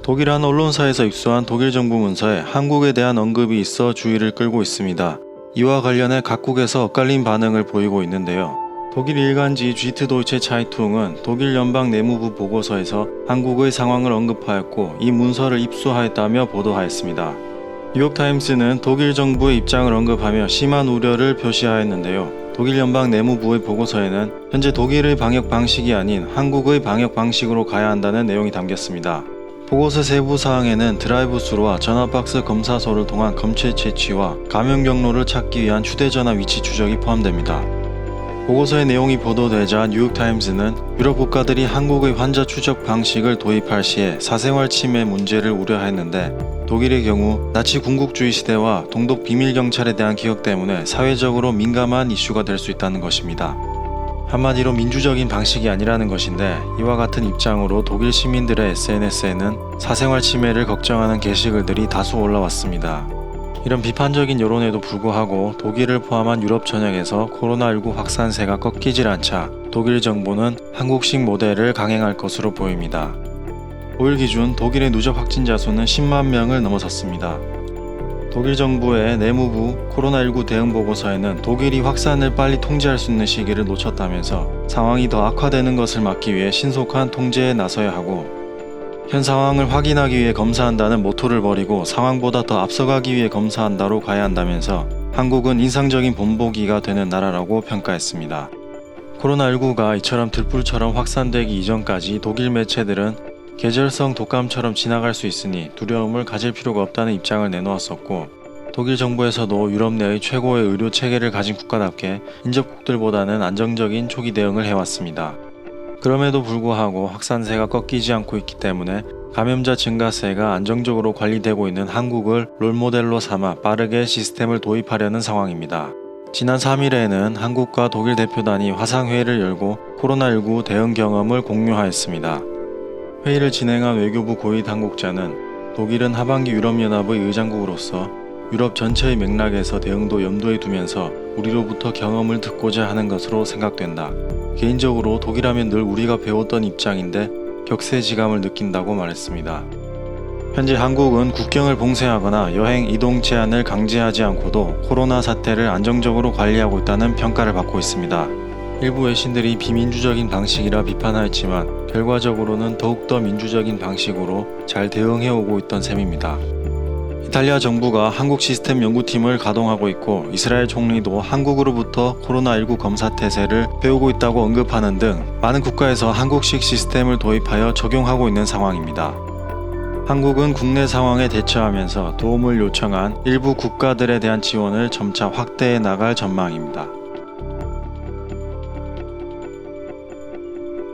독일 한 언론사에서 입수한 독일 정부 문서에 한국에 대한 언급이 있어 주의를 끌고 있습니다. 이와 관련해 각국에서 엇갈린 반응을 보이고 있는데요. 독일 일간지 쥐트도이체 차이퉁은 독일 연방 내무부 보고서에서 한국의 상황을 언급하였고 이 문서를 입수하였다며 보도하였습니다. 뉴욕타임스는 독일 정부의 입장을 언급하며 심한 우려를 표시하였는데요. 독일 연방 내무부의 보고서에는 현재 독일의 방역 방식이 아닌 한국의 방역 방식으로 가야 한다는 내용이 담겼습니다. 보고서 세부 사항에는 드라이브스루와 전화박스 검사소를 통한 검체 채취와 감염 경로를 찾기 위한 휴대전화 위치 추적이 포함됩니다. 보고서의 내용이 보도되자 뉴욕타임스는 유럽 국가들이 한국의 환자 추적 방식을 도입할 시에 사생활 침해 문제를 우려했는데 독일의 경우 나치 군국주의 시대와 동독 비밀 경찰에 대한 기억 때문에 사회적으로 민감한 이슈가 될 수 있다는 것입니다. 한마디로 민주적인 방식이 아니라는 것인데 이와 같은 입장으로 독일 시민들의 SNS에는 사생활 침해를 걱정하는 게시글들이 다수 올라왔습니다. 이런 비판적인 여론에도 불구하고 독일을 포함한 유럽 전역에서 코로나19 확산세가 꺾이질 않자 독일 정부는 한국식 모델을 강행할 것으로 보입니다. 5일 기준 독일의 누적 확진자 수는 10만 명을 넘어섰습니다. 독일 정부의 내무부 코로나19 대응 보고서에는 독일이 확산을 빨리 통제할 수 있는 시기를 놓쳤다면서 상황이 더 악화되는 것을 막기 위해 신속한 통제에 나서야 하고 현 상황을 확인하기 위해 검사한다는 모토를 버리고 상황보다 더 앞서가기 위해 검사한다로 가야 한다면서 한국은 인상적인 본보기가 되는 나라라고 평가했습니다. 코로나19가 이처럼 들불처럼 확산되기 이전까지 독일 매체들은 계절성 독감처럼 지나갈 수 있으니 두려움을 가질 필요가 없다는 입장을 내놓았었고 독일 정부에서도 유럽 내의 최고의 의료 체계를 가진 국가답게 인접국들보다는 안정적인 초기 대응을 해왔습니다. 그럼에도 불구하고 확산세가 꺾이지 않고 있기 때문에 감염자 증가세가 안정적으로 관리되고 있는 한국을 롤모델로 삼아 빠르게 시스템을 도입하려는 상황입니다. 지난 3일에는 한국과 독일 대표단이 화상회의를 열고 코로나19 대응 경험을 공유하였습니다. 회의를 진행한 외교부 고위 당국자는 독일은 하반기 유럽연합의 의장국으로서 유럽 전체의 맥락에서 대응도 염두에 두면서 우리로부터 경험을 듣고자 하는 것으로 생각된다. 개인적으로 독일하면 늘 우리가 배웠던 입장인데 격세지감을 느낀다고 말했습니다. 현재 한국은 국경을 봉쇄하거나 여행 이동 제한을 강제하지 않고도 코로나 사태를 안정적으로 관리하고 있다는 평가를 받고 있습니다. 일부 외신들이 비민주적인 방식이라 비판하였지만 결과적으로는 더욱더 민주적인 방식으로 잘 대응해오고 있던 셈입니다. 이탈리아 정부가 한국 시스템 연구팀을 가동하고 있고 이스라엘 총리도 한국으로부터 코로나19 검사 태세를 배우고 있다고 언급하는 등 많은 국가에서 한국식 시스템을 도입하여 적용하고 있는 상황입니다. 한국은 국내 상황에 대처하면서 도움을 요청한 일부 국가들에 대한 지원을 점차 확대해 나갈 전망입니다.